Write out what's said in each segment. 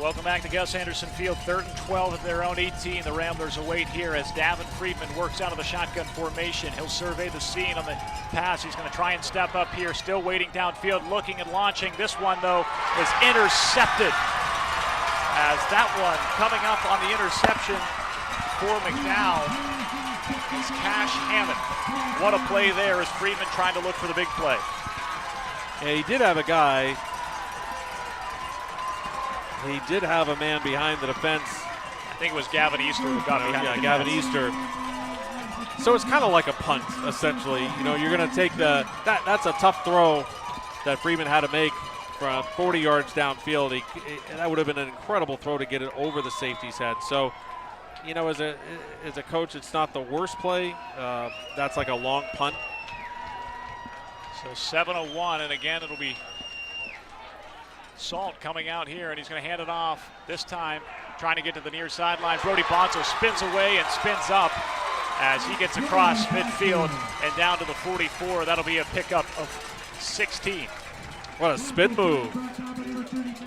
Welcome back to Gus Anderson Field. 3rd and 12 at their own 18. The Ramblers await here as Davin Friedman works out of the shotgun formation. He'll survey the scene on the pass. He's going to try and step up here, still waiting downfield, looking and launching. This one, though, is intercepted. As that one coming up on the interception for McDowell is Cash Hammond. What a play there as Friedman trying to look for the big play. Yeah, he did have a guy. He did have a man behind the defense. I think it was Gavin Easter who got behind the defense. Gavin Easter. So it's kind of like a punt, essentially. You know, you're going to take that's a tough throw that Freeman had to make from 40 yards downfield. That would have been an incredible throw to get it over the safety's head. So, you know, as a coach, it's not the worst play. That's like a long punt. So 7:01, and again, it'll be Salt coming out here, and he's going to hand it off this time, trying to get to the near sideline. Brody Bonzo spins away and spins up as he gets across midfield and down to the 44. That'll be a pickup of 16. What a spin move.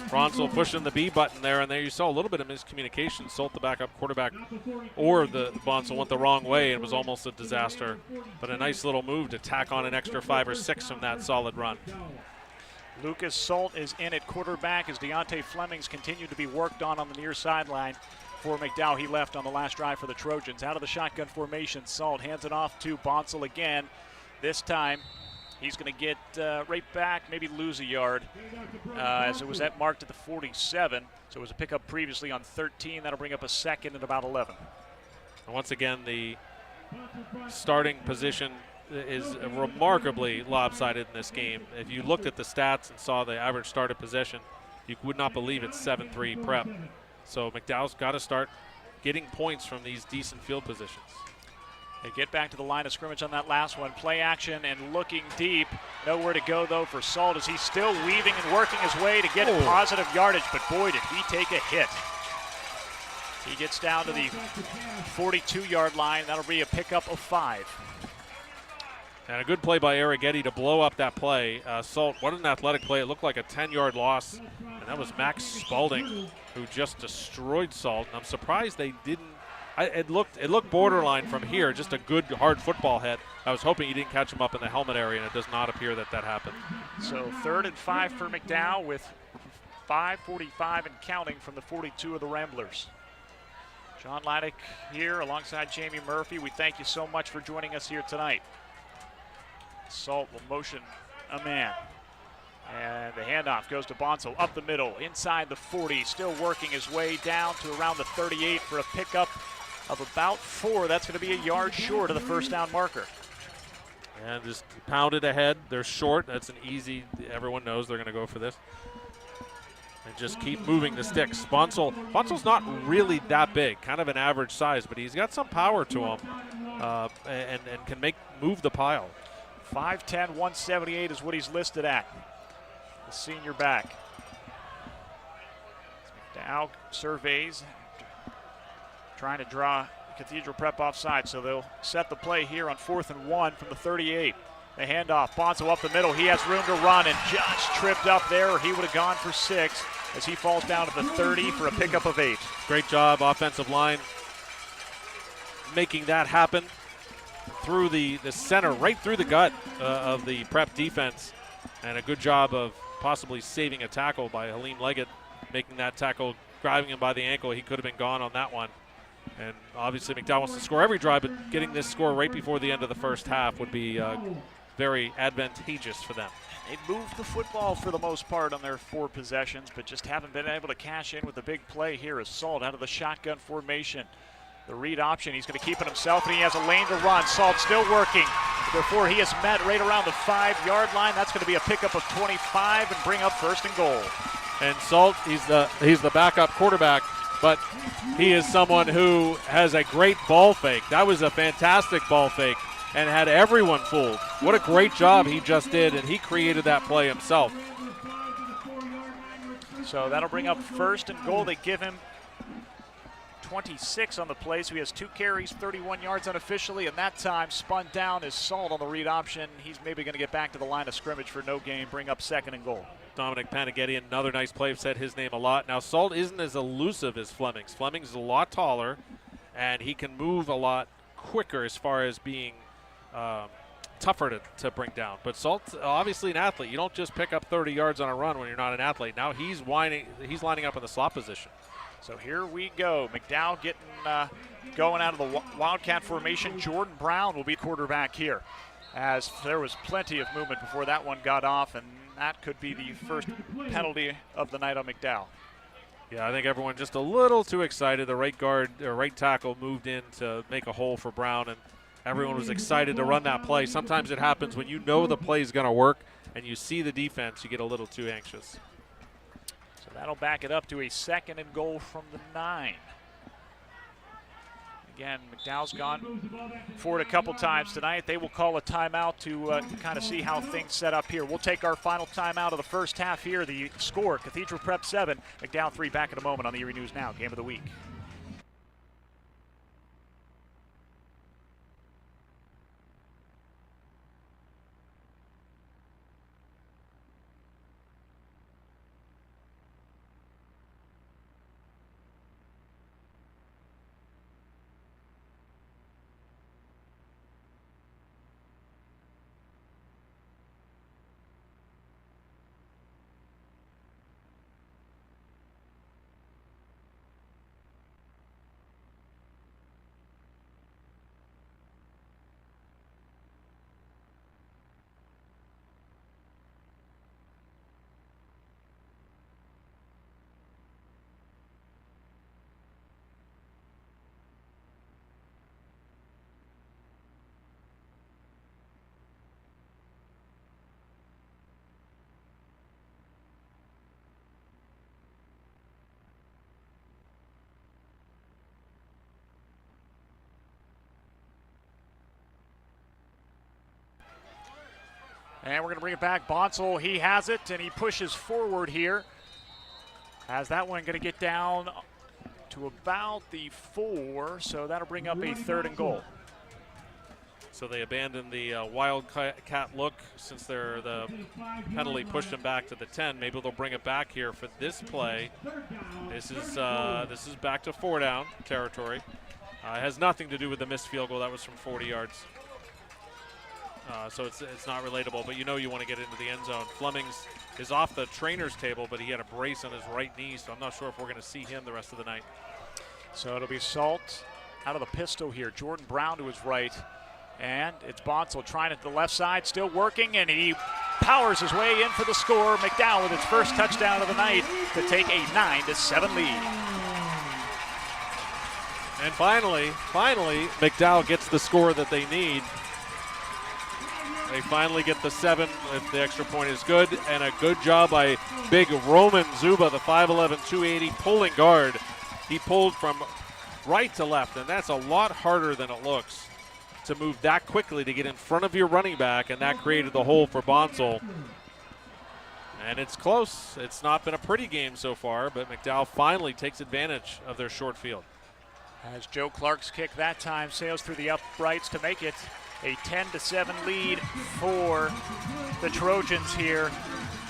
Bronsel pushing the B button there, and there you saw a little bit of miscommunication. Salt, the backup quarterback, or the Bronsel went the wrong way and was almost a disaster. But a nice little move to tack on an extra 5 or 6 from that solid run. Lucas Salt is in at quarterback as Deontay Flemings continued to be worked on the near sideline for McDowell. He left on the last drive for the Trojans. Out of the shotgun formation, Salt hands it off to Bonsall again. This time, he's going to get right back, maybe lose a yard, as it was marked at the 47. So it was a pickup previously on 13. That'll bring up a second at about 11. And once again, the starting position is remarkably lopsided in this game. If you looked at the stats and saw the average started possession, you would not believe it's 7-3 prep. So McDowell's got to start getting points from these decent field positions. They get back to the line of scrimmage on that last one. Play action and looking deep. Nowhere to go, though, for Salt as he's still weaving and working his way to get positive yardage. But, boy, did he take a hit. He gets down to the 42-yard line. That'll be a pickup of 5. And a good play by Arrighetti to blow up that play. Salt, what an athletic play. It looked like a 10-yard loss. And that was Max Spalding who just destroyed Salt. And I'm surprised they didn't. It looked borderline from here, just a good, hard football hit. I was hoping he didn't catch him up in the helmet area, and it does not appear that happened. So 3rd and 5 for McDowell with 5:45 and counting from the 42 of the Ramblers. John Laddick here alongside Jamie Murphy. We thank you so much for joining us here tonight. Salt will motion a man. And the handoff goes to Bonsall up the middle, inside the 40, still working his way down to around the 38 for a pickup of about 4. That's going to be a yard short of the first down marker. And just pounded ahead. They're short. That's an easy, everyone knows they're going to go for this. And just keep moving the sticks. Bonsall's not really that big, kind of an average size, but he's got some power to him and can move the pile. 5'10", 178 is what he's listed at. The senior back. McDowell surveys, trying to draw Cathedral prep offside, so they'll set the play here on 4th and 1 from the 38. The handoff, Bonzo up the middle. He has room to run and just tripped up there, or he would have gone for 6 as he falls down to the 30 for a pickup of 8. Great job, offensive line, making that happen through the center, right through the gut of the prep defense, and a good job of possibly saving a tackle by Halim Leggett, making that tackle, grabbing him by the ankle. He could have been gone on that one. And obviously McDowell wants to score every drive, but getting this score right before the end of the first half would be very advantageous for them. They moved the football for the most part on their 4 possessions, but just haven't been able to cash in with the big play here as Salt out of the shotgun formation. The read option, he's going to keep it himself, and he has a lane to run. Salt still working before he is met right around the 5-yard line. That's going to be a pickup of 25 and bring up 1st and goal. And Salt, he's the backup quarterback, but he is someone who has a great ball fake. That was a fantastic ball fake and had everyone fooled. What a great job he just did, and he created that play himself. So that'll bring up 1st and goal. They give him 26 on the play, so he has 2 carries, 31 yards unofficially, and that time spun down is Salt on the read option. He's maybe going to get back to the line of scrimmage for no gain, bring up 2nd and goal. Dominic Panaghettian, another nice play. I've said his name a lot. Now, Salt isn't as elusive as Flemings. Flemings is a lot taller, and he can move a lot quicker as far as being tougher to bring down. But Salt's obviously an athlete. You don't just pick up 30 yards on a run when you're not an athlete. Now he's lining up in the slot position. So here we go. McDowell getting going out of the Wildcat formation. Jordan Brown will be quarterback here, as there was plenty of movement before that one got off, and that could be the first penalty of the night on McDowell. Yeah, I think everyone just a little too excited. The right guard or right tackle moved in to make a hole for Brown, and everyone was excited to run that play. Sometimes it happens when you know the play is going to work and you see the defense, you get a little too anxious. So that'll back it up to a 2nd and goal from the 9. Again, McDowell's gone for it a couple times tonight. They will call a timeout to kind of see how things set up here. We'll take our final timeout of the first half here. The score, Cathedral Prep 7, McDowell 3. Back in a moment on the Erie News Now Game of the Week. And we're going to bring it back. Bonsall, he has it, and he pushes forward here. Has that one going to get down to about the 4, so that'll bring up a 3rd and goal. So they abandoned the wildcat look since the penalty pushed them back to the 10. Maybe they'll bring it back here for this play. This is back to 4 down territory. It has nothing to do with the missed field goal. That was from 40 yards. So it's not relatable, but you know you want to get into the end zone. Flemings is off the trainer's table, but he had a brace on his right knee, so I'm not sure if we're going to see him the rest of the night. So it'll be Salt out of the pistol here. Jordan Brown to his right, and it's Bonsall trying at the left side, still working, and he powers his way in for the score. McDowell with its first touchdown of the night to take a 9-7 lead. And finally, McDowell gets the score that they need. They finally get the 7 if the extra point is good, and a good job by big Roman Zuba, the 5'11", 280 pulling guard. He pulled from right to left, and that's a lot harder than it looks to move that quickly to get in front of your running back, and that created the hole for Bonsall. And it's close. It's not been a pretty game so far, but McDowell finally takes advantage of their short field. As Joe Clark's kick that time sails through the uprights to make it a 10-7 lead for the Trojans here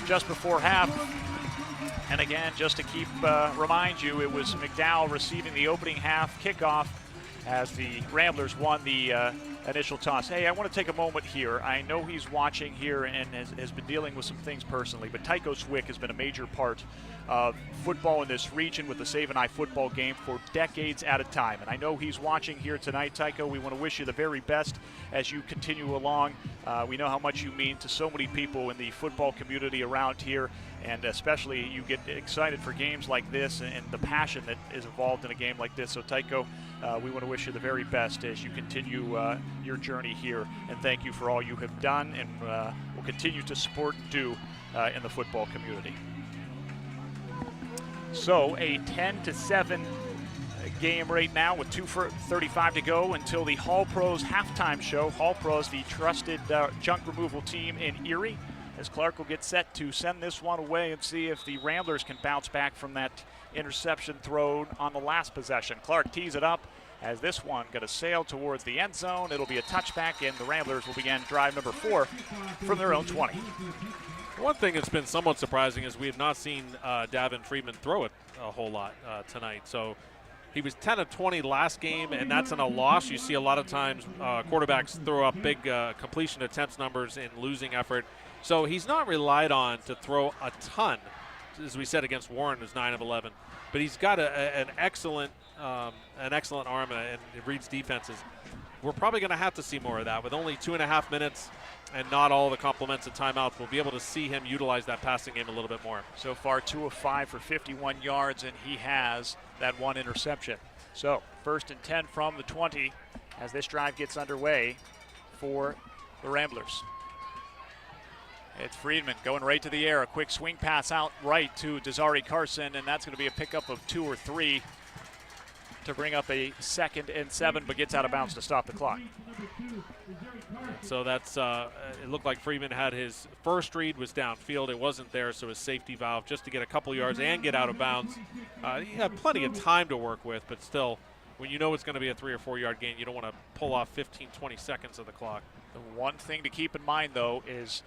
just before half. And again, just to remind you, it was McDowell receiving the opening half kickoff as the Ramblers won the initial toss. Hey, I want to take a moment here. I know he's watching here and has been dealing with some things personally, but Tycho Swick has been a major part of football in this region with the Save and I football game for decades at a time. And I know he's watching here tonight. Tycho, we want to wish you the very best as you continue along. We know how much you mean to so many people in the football community around here, and especially you get excited for games like this and the passion that is involved in a game like this. So Tycho, we want to wish you the very best as you continue your journey here, and thank you for all you have done and will continue to support and do in the football community. So a 10-7 game right now with 2:35 to go until the Hall Pros halftime show. Hall Pros, the trusted junk removal team in Erie, as Clark will get set to send this one away and see if the Ramblers can bounce back from that interception thrown on the last possession. Clark tees it up as this one going to sail towards the end zone. It'll be a touchback, and the Ramblers will begin drive number 4 from their own 20. One thing that's been somewhat surprising is we have not seen Davin Friedman throw it a whole lot tonight. So he was 10 of 20 last game, and that's in a loss. You see a lot of times quarterbacks throw up big completion attempts numbers in losing effort. So he's not relied on to throw a ton. As we said against Warren, was 9 of 11. But he's got an excellent arm and it reads defenses. We're probably going to have to see more of that. With only 2.5 minutes and not all the compliments and timeouts, we'll be able to see him utilize that passing game a little bit more. So far, 2 of 5 for 51 yards, and he has that 1 interception. So 1st and 10 from the 20 as this drive gets underway for the Ramblers. It's Friedman going right to the air. A quick swing pass out right to Desari Carson, and that's going to be a pickup of 2 or 3 to bring up a 2nd and 7, but gets out of bounds to stop the clock. So that's it looked like Friedman had his first read was downfield. It wasn't there, so his safety valve just to get a couple yards and get out of bounds. He had plenty of time to work with, but still, when you know it's going to be a 3 or 4 yard gain, you don't want to pull off 15, 20 seconds of the clock. The one thing to keep in mind, though, is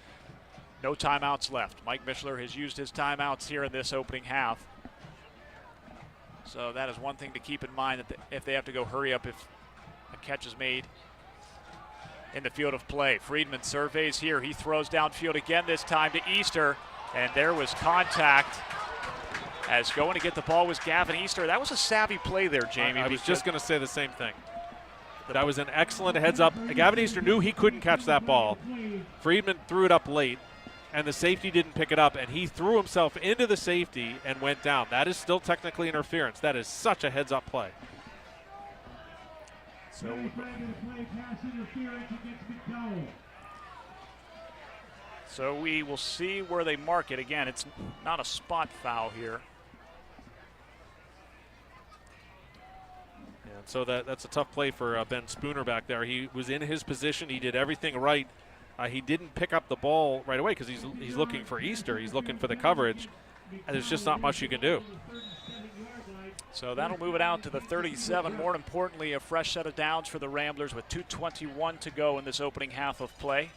no timeouts left. Mike Mishler has used his timeouts here in this opening half. So that is one thing to keep in mind, that if they have to go hurry up if a catch is made in the field of play. Friedman surveys here. He throws downfield again, this time to Easter, and there was contact as going to get the ball was Gavin Easter. That was a savvy play there, Jamie. I was just going to say the same thing. That was an excellent heads up. Gavin Easter knew he couldn't catch that ball. Friedman threw it up late, and the safety didn't pick it up, and he threw himself into the safety and went down. That is still technically interference. That is such a heads-up play. So we will see where they mark it. Again, it's not a spot foul here. Yeah, so that's a tough play for Ben Spooner back there. He was in his position. He did everything right. He didn't pick up the ball right away because he's looking for Easter. He's looking for the coverage. And there's just not much you can do. So that'll move it out to the 37. More importantly, a fresh set of downs for the Ramblers with 2:21 to go in this opening half of play.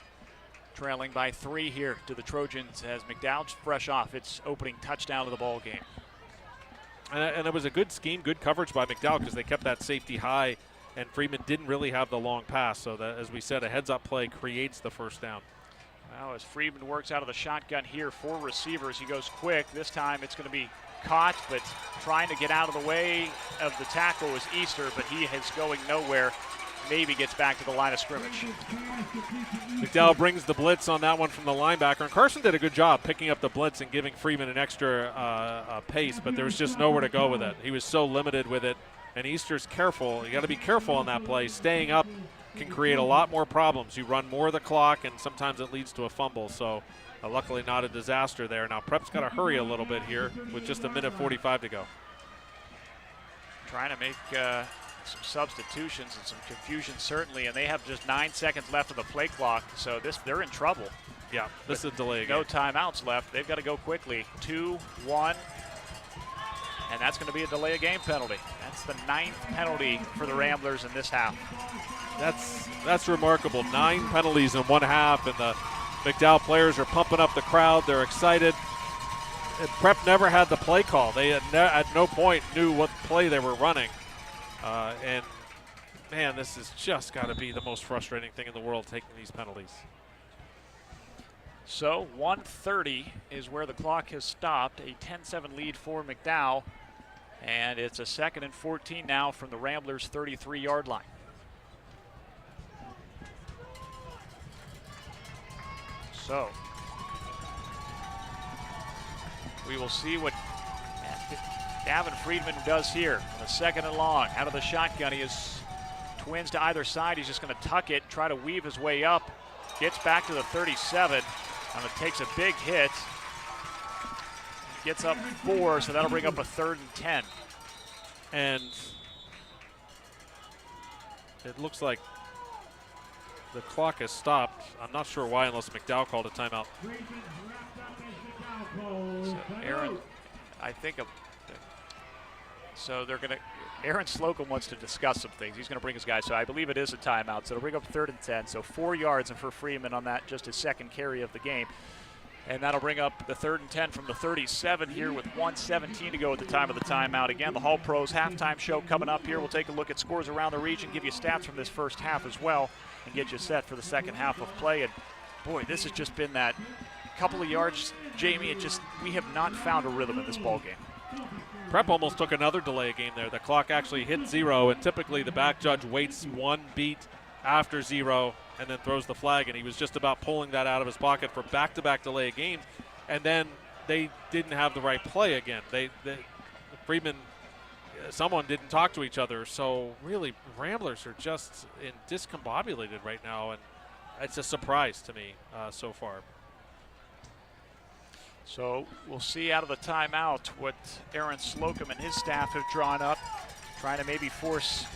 Trailing by 3 here to the Trojans as McDowell's fresh off its opening touchdown of the ball game. And it was a good scheme, good coverage by McDowell because they kept that safety high, and Friedman didn't really have the long pass. So that, as we said, a heads-up play creates the first down. Well, as Friedman works out of the shotgun here, 4 receivers, he goes quick. This time it's going to be caught, but trying to get out of the way of the tackle was Easter, but he is going nowhere. Maybe gets back to the line of scrimmage. McDowell brings the blitz on that one from the linebacker, and Carson did a good job picking up the blitz and giving Friedman an extra pace, but there was just nowhere to go with it. He was so limited with it, and Easter's careful. You got to be careful on that play. Staying up can create a lot more problems. You run more of the clock, and sometimes it leads to a fumble. So luckily not a disaster there. Now Prep's got to hurry a little bit here with just 1:45 to go. Trying to make some substitutions and some confusion certainly, and they have just 9 seconds left of the play clock, so they're in trouble. Yeah, this is a delay again. No timeouts left. They've got to go quickly. 2-1, and that's going to be a delay of game penalty. That's the 9th penalty for the Ramblers in this half. That's remarkable. 9 penalties in one half, and the McDowell players are pumping up the crowd. They're excited. And Prep never had the play call. They at no point knew what play they were running. And, man, this has just got to be the most frustrating thing in the world, taking these penalties. So 1:30 is where the clock has stopped. A 10-7 lead for McDowell. And it's a 2nd and 14 now from the Ramblers' 33-yard line. So we will see what Gavin Friedman does here on a 2nd and long. Out of the shotgun, he has twins to either side. He's just going to tuck it, try to weave his way up. Gets back to the 37, and it takes a big hit. Gets up 4, so that'll bring up a 3rd and 10. And it looks like the clock has stopped. I'm not sure why, unless McDowell called a timeout. So Aaron, I think so they're going to, Aaron Slocum wants to discuss some things. He's going to bring his guys, so I believe it is a timeout. So it'll bring up 3rd and 10. So 4 yards and for Freeman on that, just his 2nd carry of the game. And that'll bring up the 3rd and 10 from the 37 here with 1:17 to go at the time of the timeout. Again, the Hall Pros halftime show coming up here. We'll take a look at scores around the region, give you stats from this first half as well, and get you set for the second half of play. And boy, this has just been that couple of yards, Jamie. We have not found a rhythm in this ball game. Prep almost took another delay game there. The clock actually hit 0, and typically the back judge waits 1 beat after 0 and then throws the flag, and he was just about pulling that out of his pocket for back-to-back delay games, and then they didn't have the right play again. Friedman, someone didn't talk to each other, so really Ramblers are just discombobulated right now, and it's a surprise to me so far. So we'll see out of the timeout what Aaron Slocum and his staff have drawn up, trying to maybe force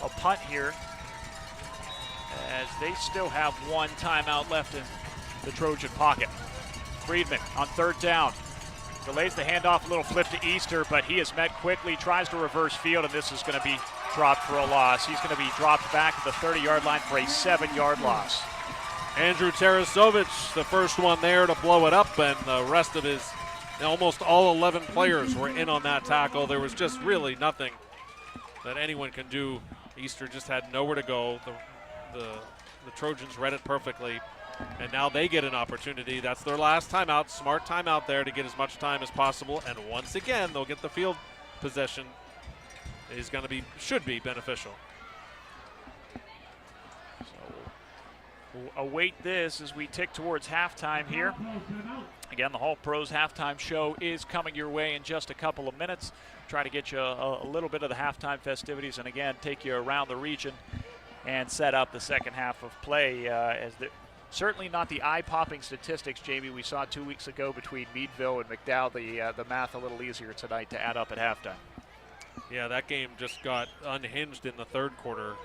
a punt here, as they still have 1 timeout left in the Trojan pocket. Friedman on 3rd down. Delays the handoff, a little flip to Easter, but he is met quickly, tries to reverse field, and this is going to be dropped for a loss. He's going to be dropped back to the 30-yard line for a 7-yard loss. Andrew Tarasovic, the first one there to blow it up, and the rest of his, almost all 11 players were in on that tackle. There was just really nothing that anyone can do. Easter just had nowhere to go. The Trojans read it perfectly, and now they get an opportunity. That's their last timeout. Smart timeout there to get as much time as possible, and once again they'll get the field possession. Is going to be, should be beneficial. So we'll await this as we tick towards halftime here. Again, the Hall Pros halftime show is coming your way in just a couple of minutes. Try to get you a little bit of the halftime festivities, and again take you around the region and set up the second half of play. Certainly not the eye-popping statistics, Jamie, we saw 2 weeks ago between Meadville and McDowell. The math a little easier tonight to add up at halftime. Yeah, that game just got unhinged in the 3rd quarter.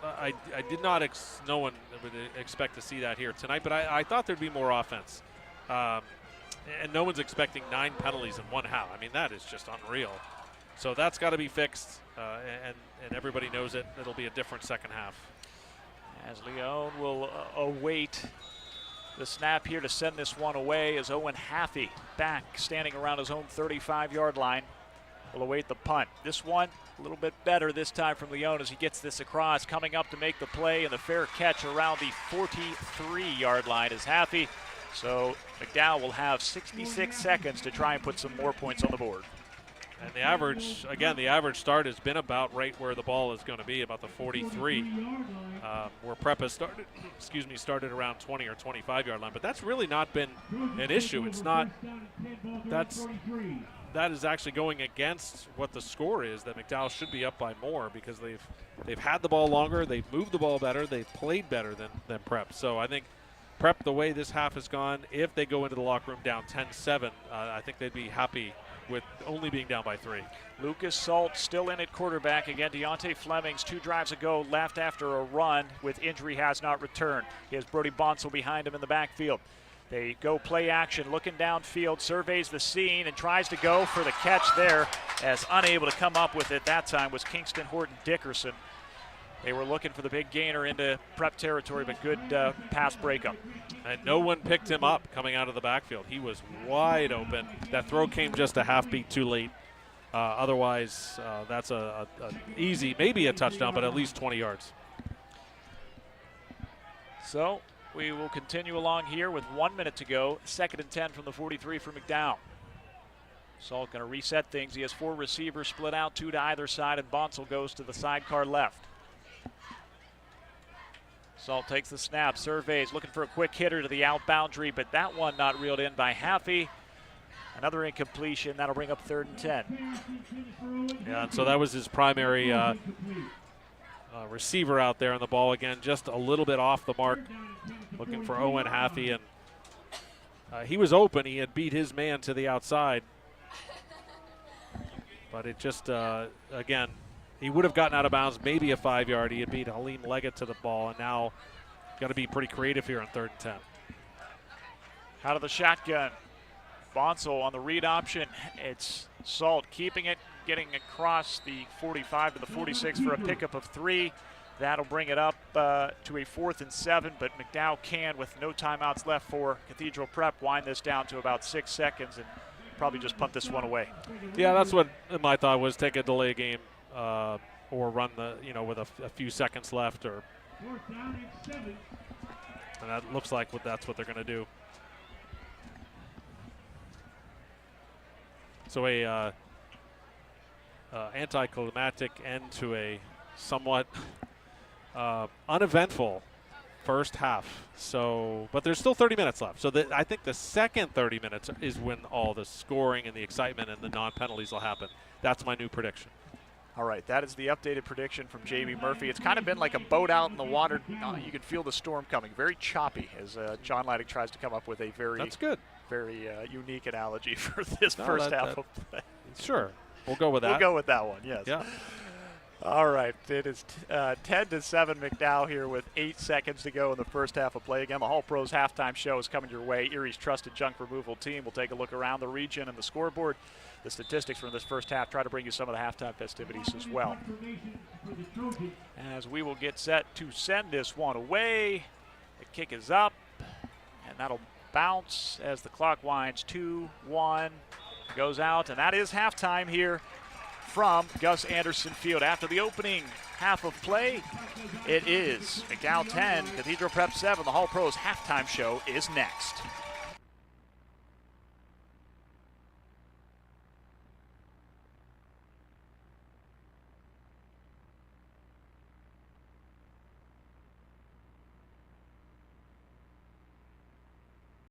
I did not, no one would expect to see that here tonight, but I thought there'd be more offense. And no one's expecting 9 penalties in 1 half. I mean, that is just unreal. So that's got to be fixed, and everybody knows it. It'll be a different second half. As Leone will await the snap here to send this one away, as Owen Haffey back standing around his own 35-yard line. Will await the punt. This one a little bit better this time from Leone as he gets this across, coming up to make the play, and the fair catch around the 43-yard line is Haffey. So McDowell will have 66 seconds to try and put some more points on the board. And the average, again, the average start has been about right where the ball is going to be, about the 43, where Prep has started around 20 or 25-yard line. But that's really not been an issue. It's not, that is actually going against what the score is, that McDowell should be up by more, because they've had the ball longer, they've moved the ball better, they've played better than Prep. So I think Prep, the way this half has gone, if they go into the locker room down 10-7, I think they'd be happy with only being down by 3. Lucas Salt still in at quarterback. Again, Deontay Flemings 2 drives ago left after a run with injury, has not returned. He has Brody Bonsall behind him in the backfield. They go play action, looking downfield, surveys the scene and tries to go for the catch there, as unable to come up with it that time was Kingston Horton Dickerson. They were looking for the big gainer into Prep territory, but good pass breakup. And no one picked him up coming out of the backfield. He was wide open. That throw came just a half beat too late. Otherwise, that's a easy, maybe a touchdown, but at least 20 yards. So we will continue along here with 1 minute to go. 2nd and 10 from the 43 for McDowell. Salt going to reset things. He has 4 receivers split out, 2 to either side, and Bonsall goes to the sidecar left. Salt takes the snap, surveys, looking for a quick hitter to the out boundary, but that one not reeled in by Haffey. Another incompletion. That'll bring up 3rd and 10. Yeah, and so that was his primary receiver out there on the ball. Again, just a little bit off the mark, looking for Owen Haffey, and he was open. He had beat his man to the outside, but it just, again, he would have gotten out of bounds, maybe a 5-yard. He had beat Halim Leggett to the ball, and now got to be pretty creative here on 3rd and 10. Out of the shotgun, Bonsall on the read option. It's Salt keeping it, getting across the 45 to the 46 for a pickup of 3. That'll bring it up to a 4th and 7, but McDowell can, with no timeouts left for Cathedral Prep, wind this down to about 6 seconds and probably just punt this one away. Yeah, that's what my thought was. Take a delay game or run the, with a few seconds left, or. And that looks like that's what they're going to do. So a anticlimactic end to a somewhat uneventful first half. So, but there's still 30 minutes left. So I think the second 30 minutes is when all the scoring and the excitement and the non-penalties will happen. That's my new prediction. All right, that is the updated prediction from Jamie Murphy. It's kind of been like a boat out in the water. You can feel the storm coming. Very choppy as John Leidig tries to come up with a very unique analogy for this first half of play. Sure, we'll go with that. We'll go with that one, yes. Yeah. All right, it is 10-7 McDowell here with 8 seconds to go in the first half of play. Again, the Hall Pros halftime show is coming your way. Erie's trusted junk removal team will take a look around the region and the scoreboard. The statistics from this first half, try to bring you some of the halftime festivities as well. As we will get set to send this one away. The kick is up, and that'll bounce as the clock winds. 2-1 goes out, and that is halftime here from Gus Anderson Field. After the opening half of play, it is McDowell 10, Cathedral Prep 7. The Hall Pros halftime show is next.